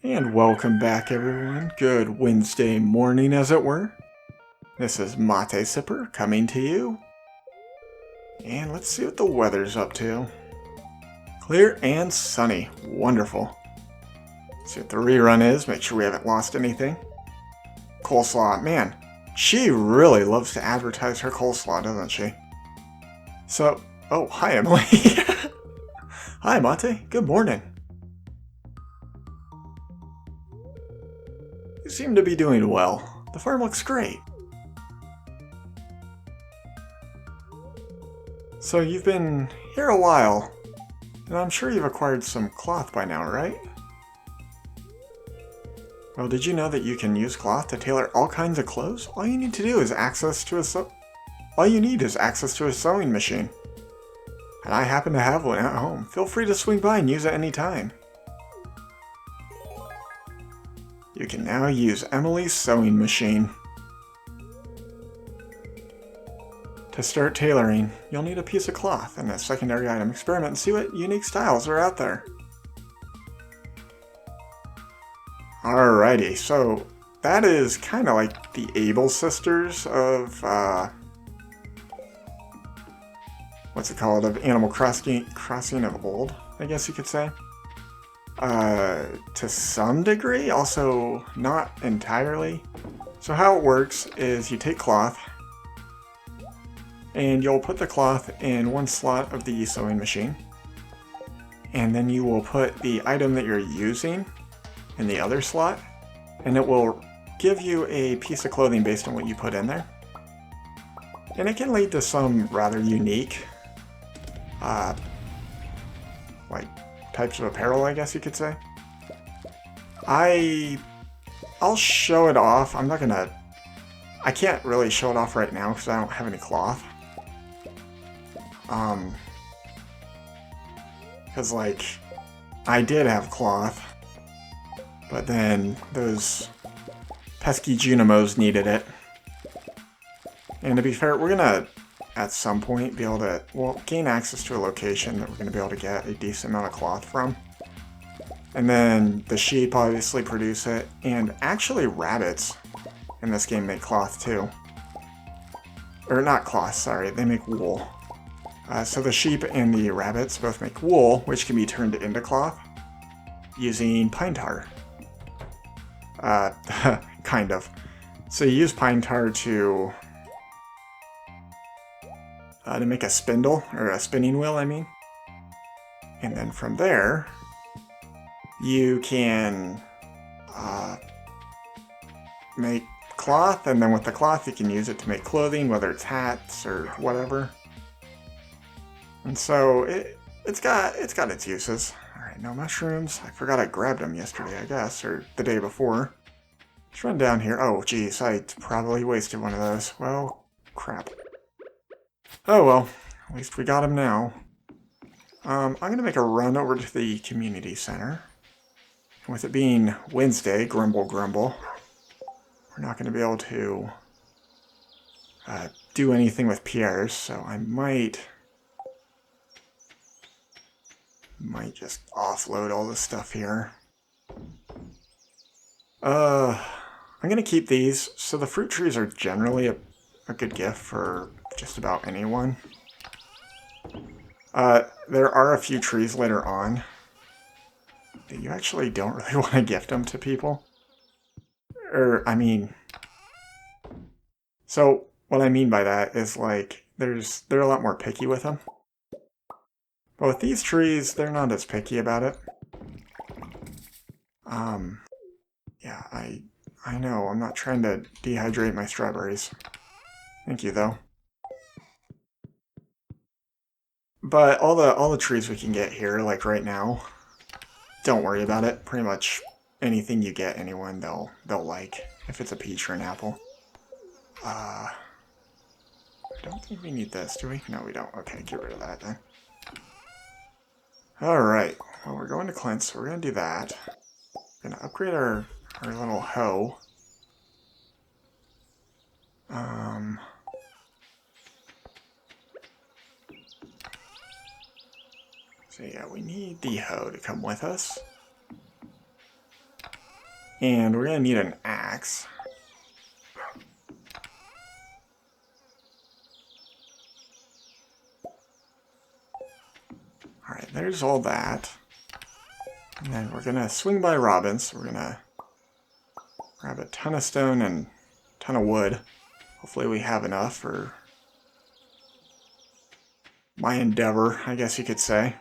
And welcome back, everyone. Good Wednesday morning, as it were. This is Mate Sipper coming to you. And let's see what the weather's up to. Clear and sunny. Wonderful. See what the rerun is. Make sure we haven't lost anything. Coleslaw. Man, she really loves to advertise her coleslaw, doesn't she? So, oh, hi, Emily. Hi, Mate. Good morning. You seem to be doing well. The farm looks great. So you've been here a while, and I'm sure you've acquired some cloth by now, right? Well, did you know that you can use cloth to tailor all kinds of clothes? All you need is access to a sewing machine. And I happen to have one at home. Feel free to swing by and use it anytime. You can now use Emily's sewing machine. To start tailoring, you'll need a piece of cloth and a secondary item. Experiment and see what unique styles are out there. Alrighty, so that is kind of like the Able sisters of, what's it called, of Animal Crossing of old, I guess you could say. To some degree, also not entirely. So how it works is you take cloth, and you'll put the cloth in one slot of the sewing machine, and then you will put the item that you're using in the other slot, and it will give you a piece of clothing based on what you put in there. And it can lead to some rather unique like types of apparel, I guess you could say. I'll show it off. I can't really show it off right now because I don't have any cloth. Because, like, I did have cloth, but then those pesky Junimos needed it. And to be fair, we're gonna, at some point, be able to, well, gain access to a location that we're gonna be able to get a decent amount of cloth from. And then the sheep obviously produce it, and actually rabbits in this game make cloth too. Or not cloth, sorry, they make wool. So the sheep and the rabbits both make wool, which can be turned into cloth using pine tar. Kind of. So you use pine tar to make a spindle, or a spinning wheel, I mean. And then from there, you can make cloth, and then with the cloth you can use it to make clothing, whether it's hats or whatever. And so it's got its uses. Alright, no mushrooms. I forgot I grabbed them yesterday, I guess, or the day before. Let's run down here. Oh, geez, I probably wasted one of those. Well, crap. Oh well, at least we got them now. I'm gonna make a run over to the community center. With it being Wednesday, grumble grumble, we're not gonna be able to do anything with Pierre's, so I might just offload all this stuff here. I'm gonna keep these. So the fruit trees are generally a good gift for just about anyone. There are a few trees later on that you actually don't really want to gift them to people. So what I mean by that is, like, they're a lot more picky with them. But with these trees, they're not as picky about it. Yeah, I know, I'm not trying to dehydrate my strawberries. Thank you, though. But all the trees we can get here, like right now, don't worry about it. Pretty much anything you get anyone, they'll like, if it's a peach or an apple. I don't think we need this, do we? No, we don't. Okay, get rid of that then. Alright, well, we're going to Clint, so we're going to do that. We're going to upgrade our little hoe. So yeah, we need the hoe to come with us. And we're going to need an axe. Alright, there's all that. And then we're going to swing by Robin's. We're going to grab a ton of stone and a ton of wood. Hopefully we have enough for my endeavor, I guess you could say.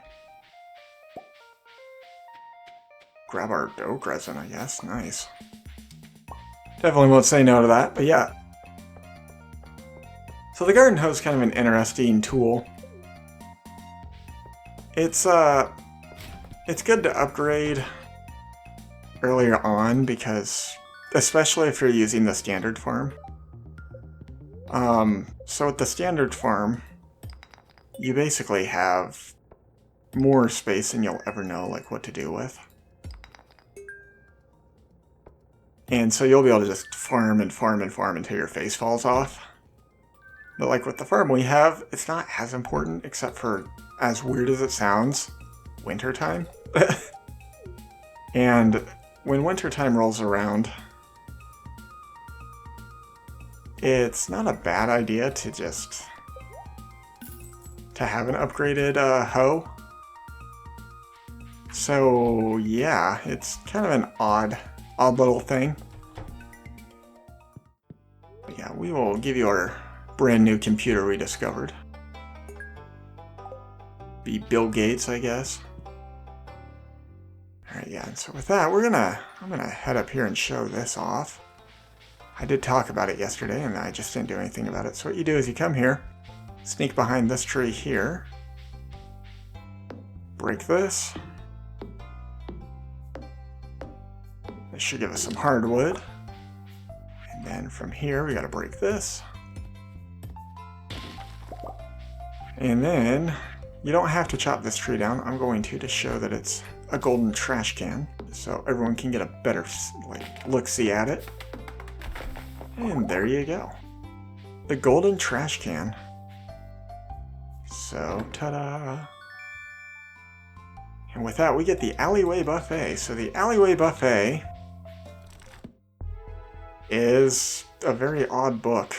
Grab our oak resin, I guess. Nice. Definitely won't say no to that, but yeah. So the garden hoe is kind of an interesting tool. It's good to upgrade earlier on because, especially if you're using the standard farm. So with the standard farm, you basically have more space than you'll ever know like what to do with. And so you'll be able to just farm and farm and farm until your face falls off. But like with the farm we have, it's not as important except for, as weird as it sounds, wintertime. And when wintertime rolls around, it's not a bad idea to just have an upgraded hoe. So yeah, it's kind of an odd little thing. But yeah, we will give you our brand new computer we discovered. Be Bill Gates, I guess. Alright, yeah, and so with that, I'm gonna head up here and show this off. I did talk about it yesterday, and I just didn't do anything about it. So what you do is you come here, sneak behind this tree here, break this. This should give us some hardwood. And then from here, we gotta break this. And then, you don't have to chop this tree down. I'm going to show that it's a golden trash can, so everyone can get a better look-see at it. And there you go. The golden trash can. So, ta-da! And with that, we get the alleyway buffet. So the alleyway buffet is a very odd book.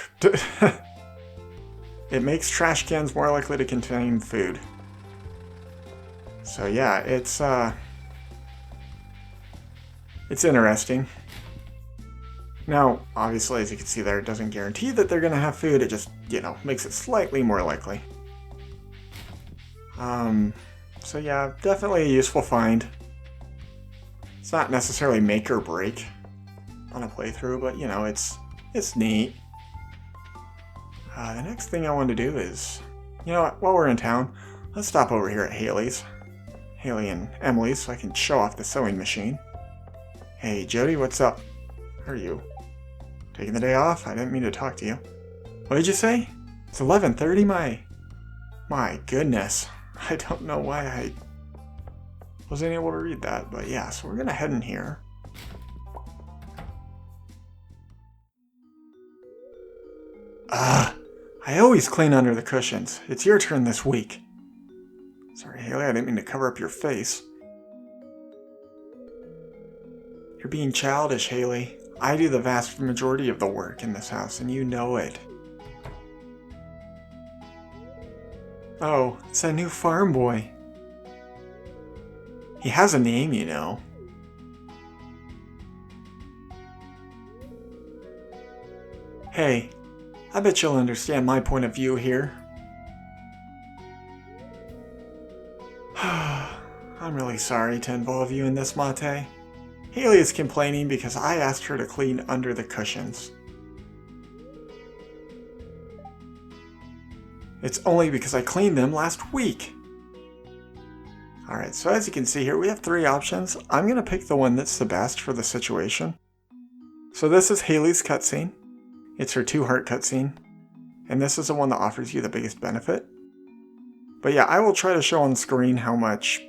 It makes trash cans more likely to contain food. So yeah, it's interesting. Now, obviously, as you can see there, it doesn't guarantee that they're going to have food. It just, makes it slightly more likely. So yeah, definitely a useful find. It's not necessarily make or break on a playthrough, but it's neat. The next thing I want to do is, while we're in town, let's stop over here at Haley's. Haley and Emily's, so I can show off the sewing machine. Hey, Jody, what's up? How are you? Taking the day off? I didn't mean to talk to you. What did you say? It's 11:30? My goodness. I don't know why I wasn't able to read that, but yeah, so we're gonna head in here. I always clean under the cushions. It's your turn this week. Sorry, Haley, I didn't mean to cover up your face. You're being childish, Haley. I do the vast majority of the work in this house, and you know it. Oh, it's that new farm boy. He has a name, Hey, I bet you'll understand my point of view here. I'm really sorry to involve you in this, Mate. Haley is complaining because I asked her to clean under the cushions. It's only because I cleaned them last week. Alright, so as you can see here, we have 3 options. I'm going to pick the one that's the best for the situation. So this is Haley's cutscene. It's her 2-heart cutscene. And this is the one that offers you the biggest benefit. But yeah, I will try to show on screen how much,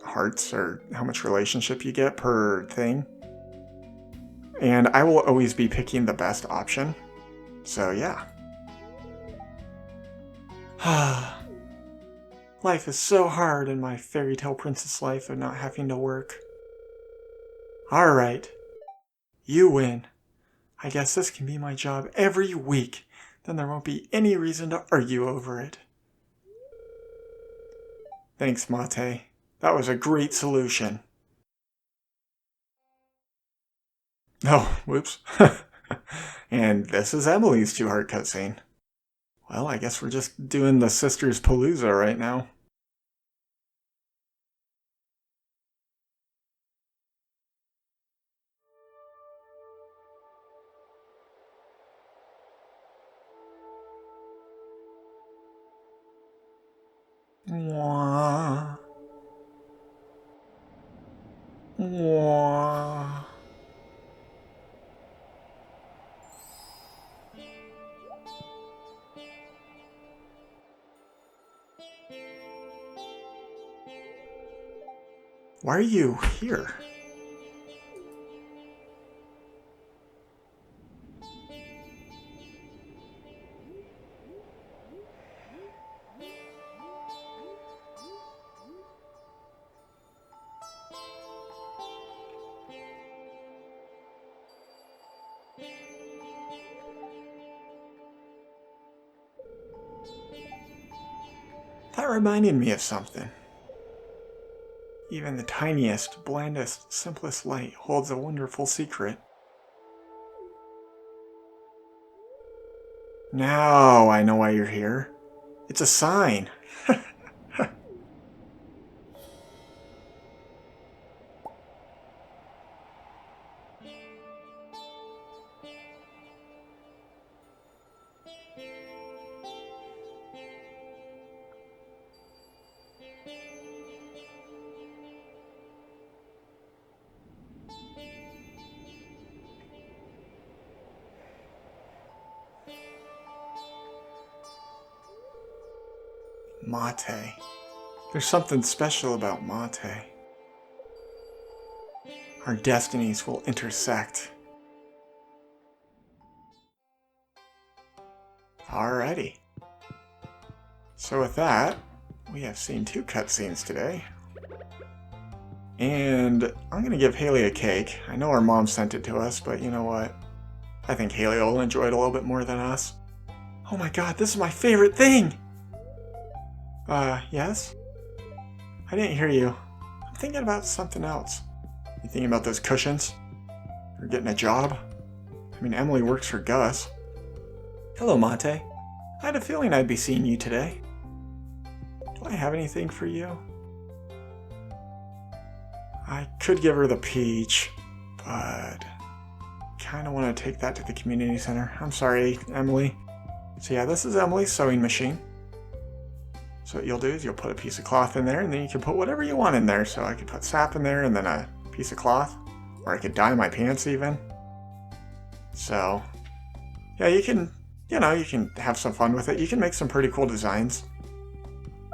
hearts or how much relationship you get per thing. And I will always be picking the best option. So yeah. Life is so hard in my fairy tale princess life of not having to work. Alright. You win. I guess this can be my job every week. Then there won't be any reason to argue over it. Thanks, Mate. That was a great solution. Oh, whoops. And this is Emily's two-heart cutscene. Well, I guess we're just doing the Sisters Palooza right now. Wah. Wah. Why are you here? That reminded me of something. Even the tiniest, blandest, simplest light holds a wonderful secret. Now I know why you're here. It's a sign. Mate. There's something special about Mate. Our destinies will intersect. Alrighty. So with that, we have seen 2 cutscenes today. And I'm gonna give Haley a cake. I know our mom sent it to us, but you know what? I think Haley will enjoy it a little bit more than us. Oh my god, this is my favorite thing! Yes? I didn't hear you. I'm thinking about something else. You thinking about those cushions? Or getting a job? I mean, Emily works for Gus. Hello, Mate. I had a feeling I'd be seeing you today. Do I have anything for you? I could give her the peach, but kinda want to take that to the community center. I'm sorry, Emily. So yeah, this is Emily's sewing machine. So what you'll do is you'll put a piece of cloth in there, and then you can put whatever you want in there. So I could put sap in there and then a piece of cloth, or I could dye my pants even. So yeah, you can have some fun with it. You can make some pretty cool designs.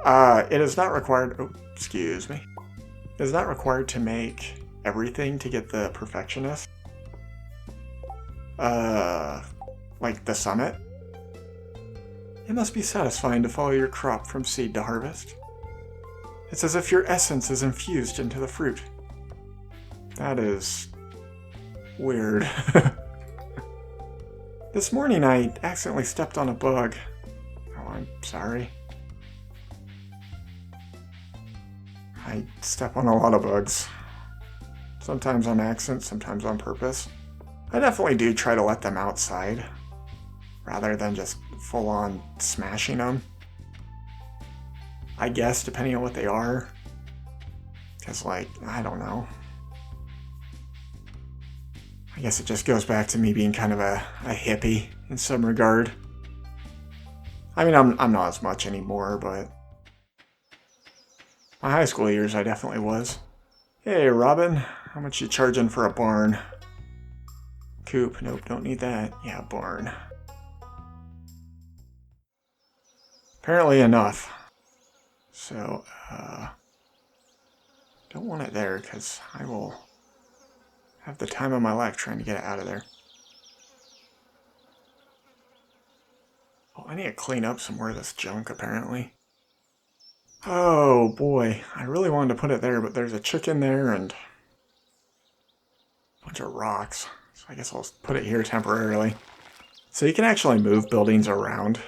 It is not required, oh, excuse me. It is not required to make everything to get the perfectionist. Like the summit. It must be satisfying to follow your crop from seed to harvest. It's as if your essence is infused into the fruit. That is weird. This morning I accidentally stepped on a bug. Oh, I'm sorry. I step on a lot of bugs. Sometimes on accident, sometimes on purpose. I definitely do try to let them outside, rather than just full-on smashing them. I guess, depending on what they are. Because, like, I don't know. I guess it just goes back to me being kind of a hippie in some regard. I mean, I'm not as much anymore, but my high school years I definitely was. Hey, Robin, how much you charging for a barn? Coop, nope, don't need that. Yeah, barn. Apparently enough. So, don't want it there, because I will have the time of my life trying to get it out of there. Oh, I need to clean up some more of this junk, apparently. Oh, boy. I really wanted to put it there, but there's a chicken there and a bunch of rocks. So I guess I'll put it here temporarily. So you can actually move buildings around.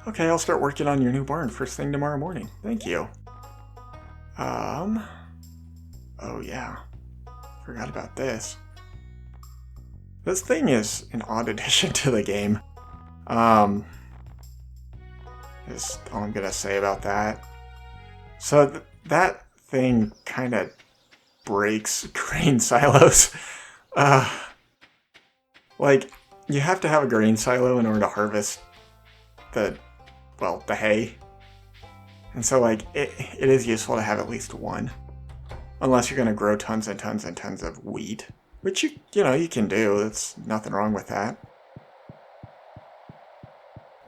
Okay, I'll start working on your new barn first thing tomorrow morning. Thank you. Oh yeah. Forgot about this. This thing is an odd addition to the game. Is all I'm gonna say about that. So that thing kind of breaks grain silos. Like, you have to have a grain silo in order to harvest the hay. And so, like, it is useful to have at least one. Unless you're gonna grow tons and tons and tons of wheat. Which, you can do. There's nothing wrong with that.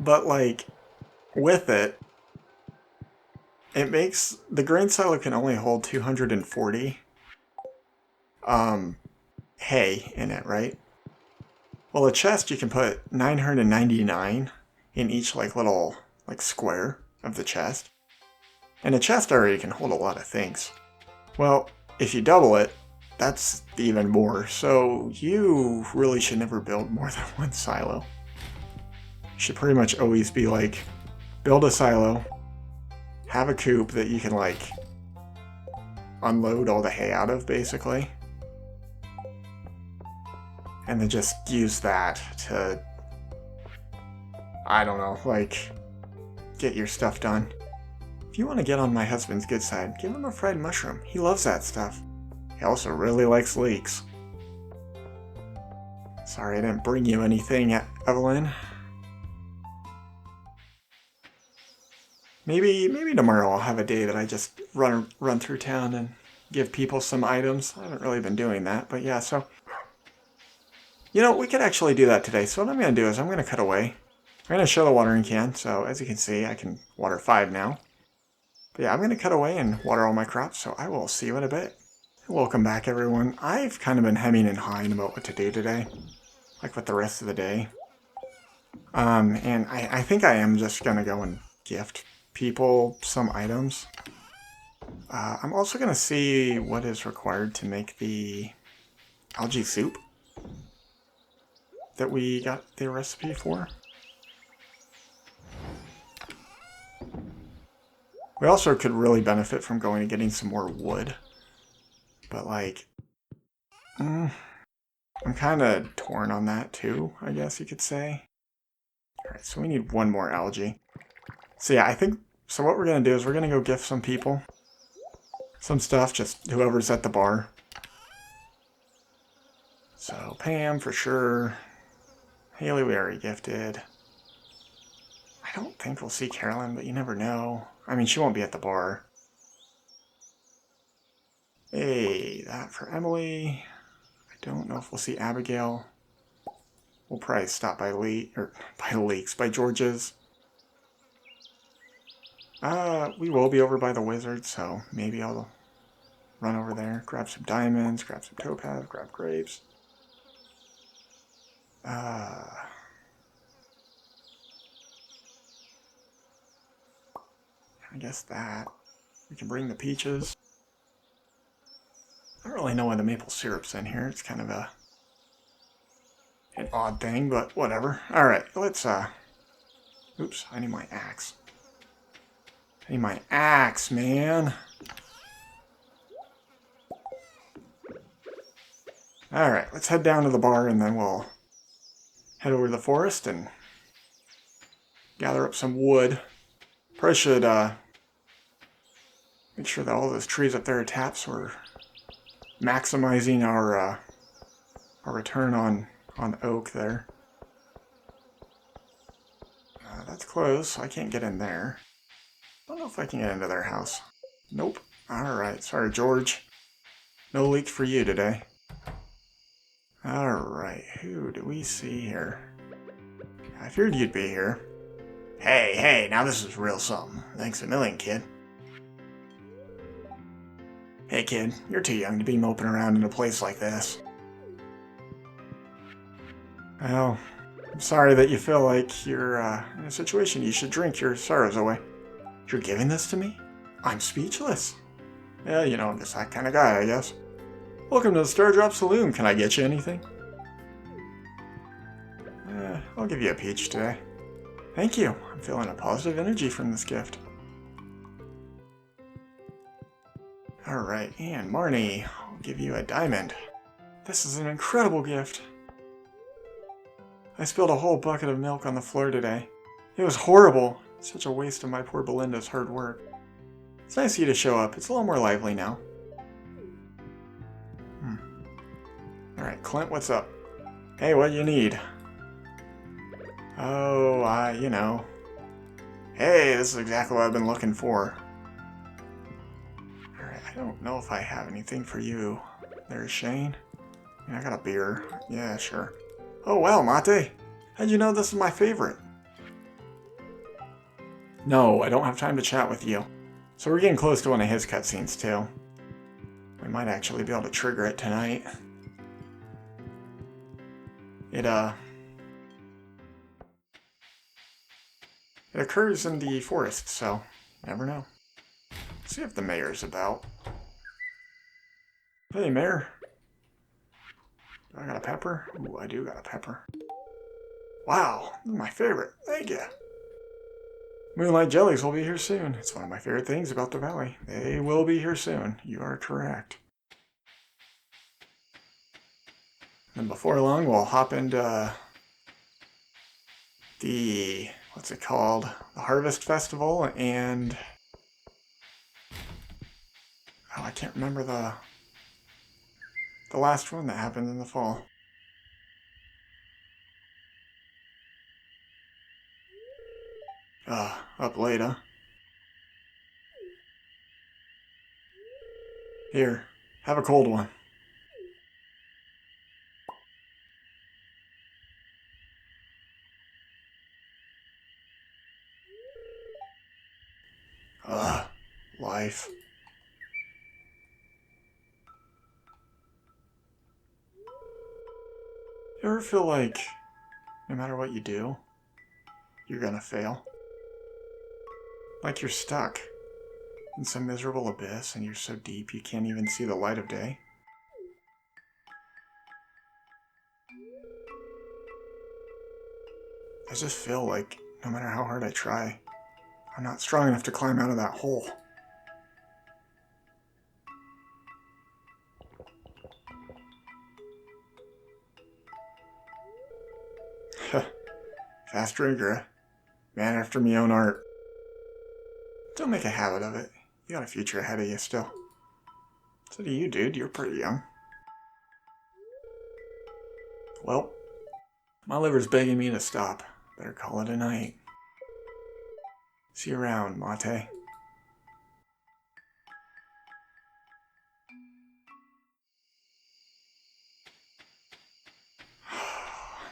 But, like, with it, it makes... The grain silo can only hold 240 hay in it, right? Well, a chest, you can put 999 in each, like, little, like, square of the chest. And a chest area can hold a lot of things. Well, if you double it, that's even more. So you really should never build more than one silo. You should pretty much always be like, build a silo, have a coop that you can like unload all the hay out of, basically. And then just use that to, I don't know, like, get your stuff done. If you want to get on my husband's good side, give him a fried mushroom. He loves that stuff. He also really likes leeks. Sorry I didn't bring you anything, Evelyn. Maybe tomorrow I'll have a day that I just run through town and give people some items. I haven't really been doing that, but yeah, so... we could actually do that today. So what I'm going to do is I'm going to cut away. I'm going to show the watering can, so as you can see, I can water 5 now. But yeah, I'm going to cut away and water all my crops, so I will see you in a bit. Welcome back, everyone. I've kind of been hemming and hawing about what to do today, like with the rest of the day. And I think I am just going to go and gift people some items. I'm also going to see what is required to make the algae soup that we got the recipe for. We also could really benefit from going and getting some more wood. But, like, I'm kind of torn on that, too, I guess you could say. Alright, so we need one more algae. So, yeah, so what we're going to do is we're going to go gift some people some stuff, just whoever's at the bar. So, Pam, for sure. Haley, we already gifted. I don't think we'll see Carolyn, but you never know. I mean, she won't be at the bar. Hey, that for Emily. I don't know if we'll see Abigail. We'll probably stop by by George's. We will be over by the wizard, so maybe I'll run over there, grab some diamonds, grab some topaz, grab grapes. I guess that. We can bring the peaches. I don't really know why the maple syrup's in here. It's kind of an odd thing, but whatever. Alright, let's, oops, I need my axe. I need my axe, man. Alright, let's head down to the bar and then we'll head over to the forest and gather up some wood. Probably should, make sure that all those trees up there are tapped so we're maximizing our return on oak there. That's closed, so I can't get in there. I don't know if I can get into their house. Nope. Alright, sorry George. No leaks for you today. Alright, who do we see here? I figured you'd be here. Hey, now this is real something. Thanks a million, kid. Hey kid, you're too young to be moping around in a place like this. Well, I'm sorry that you feel like you're in a situation you should drink your sorrows away. You're giving this to me? I'm speechless. Yeah, I'm just that kind of guy, I guess. Welcome to the Star Drop Saloon. Can I get you anything? I'll give you a peach today. Thank you. I'm feeling a positive energy from this gift. Alright, and Marnie, I'll give you a diamond. This is an incredible gift. I spilled a whole bucket of milk on the floor today. It was horrible. Such a waste of my poor Belinda's hard work. It's nice of you to show up. It's a little more lively now. Alright, Clint, what's up? Hey, what do you need? Oh, you know. Hey, this is exactly what I've been looking for. Alright, I don't know if I have anything for you. There's Shane. I got a beer. Yeah, sure. Oh, wow, Mate. How'd you know this is my favorite? No, I don't have time to chat with you. So we're getting close to one of his cutscenes, too. We might actually be able to trigger it tonight. It occurs in the forest, so you never know. Let's see if the mayor's about. Hey, mayor. Do I got a pepper? Ooh, I do got a pepper. Wow, this is my favorite. Thank you. Moonlight jellies will be here soon. It's one of my favorite things about the valley. They will be here soon. You are correct. And before long, we'll hop into the, what's it called? The Harvest Festival, and oh, I can't remember the last one that happened in the fall. Up late, huh? Here, have a cold one. Life. You ever feel like no matter what you do, you're gonna fail? Like you're stuck in some miserable abyss and you're so deep you can't even see the light of day? I just feel like no matter how hard I try, I'm not strong enough to climb out of that hole. Fast drinker. Man after me own art. Don't make a habit of it. You got a future ahead of you still. So do you, dude. You're pretty young. Well, my liver's begging me to stop. Better call it a night. See you around, Mate.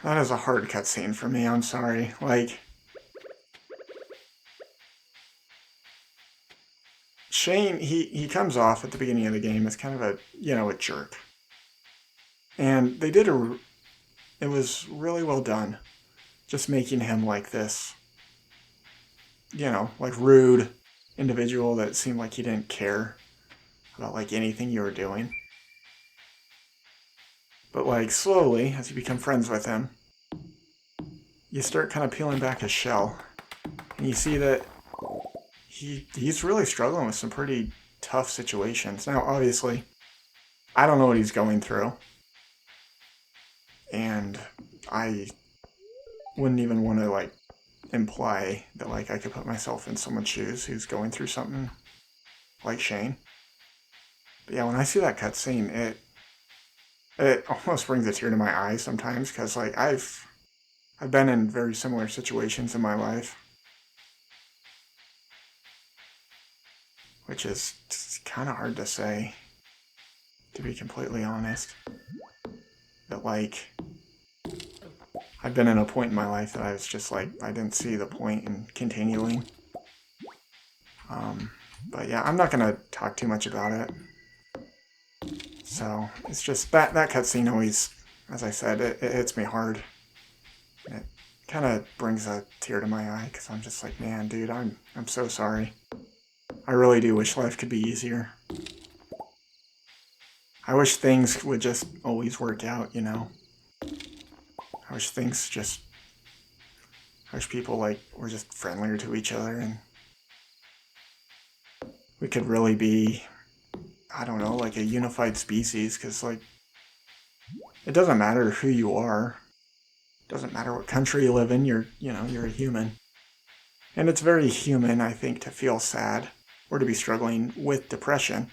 That is a hard cutscene for me, I'm sorry. Like, Shane, he comes off at the beginning of the game as kind of a, you know, a jerk. And they did it was really well done. Just making him like this, you know, like rude individual that seemed like he didn't care about like anything you were doing. But like slowly, as you become friends with him, you start kind of peeling back his shell. And you see that he's really struggling with some pretty tough situations. Now, obviously, I don't know what he's going through. And I wouldn't even want to like imply that like I could put myself in someone's shoes who's going through something like Shane. But yeah, when I see that cutscene, it almost brings a tear to my eye sometimes, because like I've been in very similar situations in my life, which is kind of hard to say, to be completely honest. But like, I've been in a point in my life that I was just like, I didn't see the point in continuing. But yeah, I'm not gonna talk too much about it. So it's just that cutscene always, as I said, it hits me hard. It kind of brings a tear to my eye, because I'm just like, man, dude, I'm so sorry. I really do wish life could be easier. I wish things would just always work out, you know? I wish things just... I wish people, like, were just friendlier to each other and we could really be, I don't know, like a unified species, because, like, it doesn't matter who you are. It doesn't matter what country you live in, you're a human. And it's very human, I think, to feel sad or to be struggling with depression.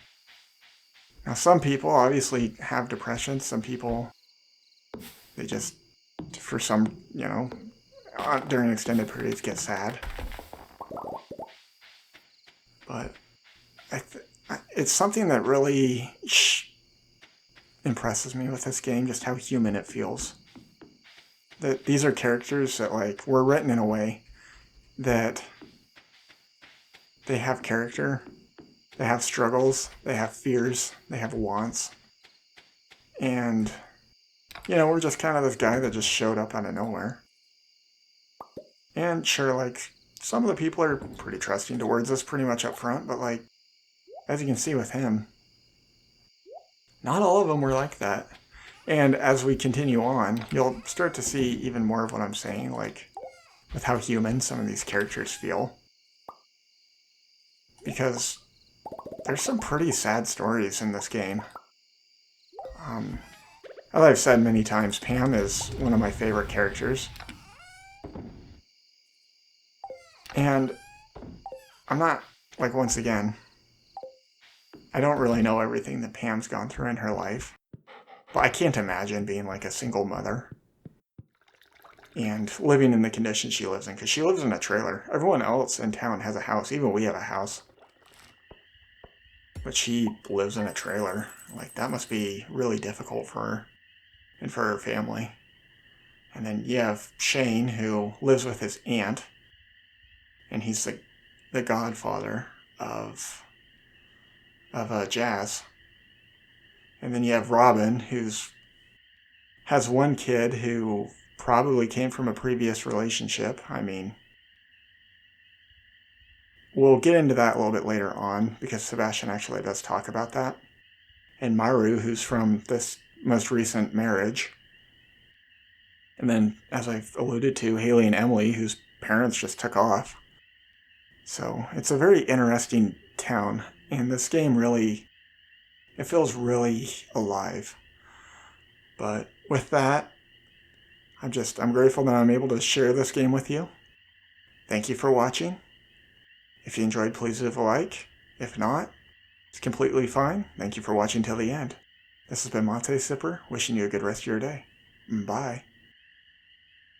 Now, some people obviously have depression. Some people, they just, for some, during extended periods get sad. But it's something that really impresses me with this game, just how human it feels. That these are characters that, like, were written in a way that they have character, they have struggles, they have fears, they have wants. And, we're just kind of this guy that just showed up out of nowhere. And sure, like, some of the people are pretty trusting towards us pretty much up front, but, like, as you can see with him, not all of them were like that. And as we continue on, you'll start to see even more of what I'm saying, like, with how human some of these characters feel. Because there's some pretty sad stories in this game. As I've said many times, Pam is one of my favorite characters. And I'm not, like, once again, I don't really know everything that Pam's gone through in her life. But I can't imagine being, like, a single mother and living in the conditions she lives in, because she lives in a trailer. Everyone else in town has a house. Even we have a house. But she lives in a trailer. Like, that must be really difficult for her and for her family. And then you have Shane, who lives with his aunt, and he's the godfather of Jazz. And then you have Robin, has one kid who probably came from a previous relationship. I mean, we'll get into that a little bit later on, because Sebastian actually does talk about that. And Maru, who's from this most recent marriage. And then, as I've alluded to, Haley and Emily, whose parents just took off. So it's a very interesting town, and this game really, it feels really alive. But with that, I'm grateful that I'm able to share this game with you. Thank you for watching. If you enjoyed, please leave a like. If not, it's completely fine. Thank you for watching till the end. This has been Mate Sipper, wishing you a good rest of your day. Bye.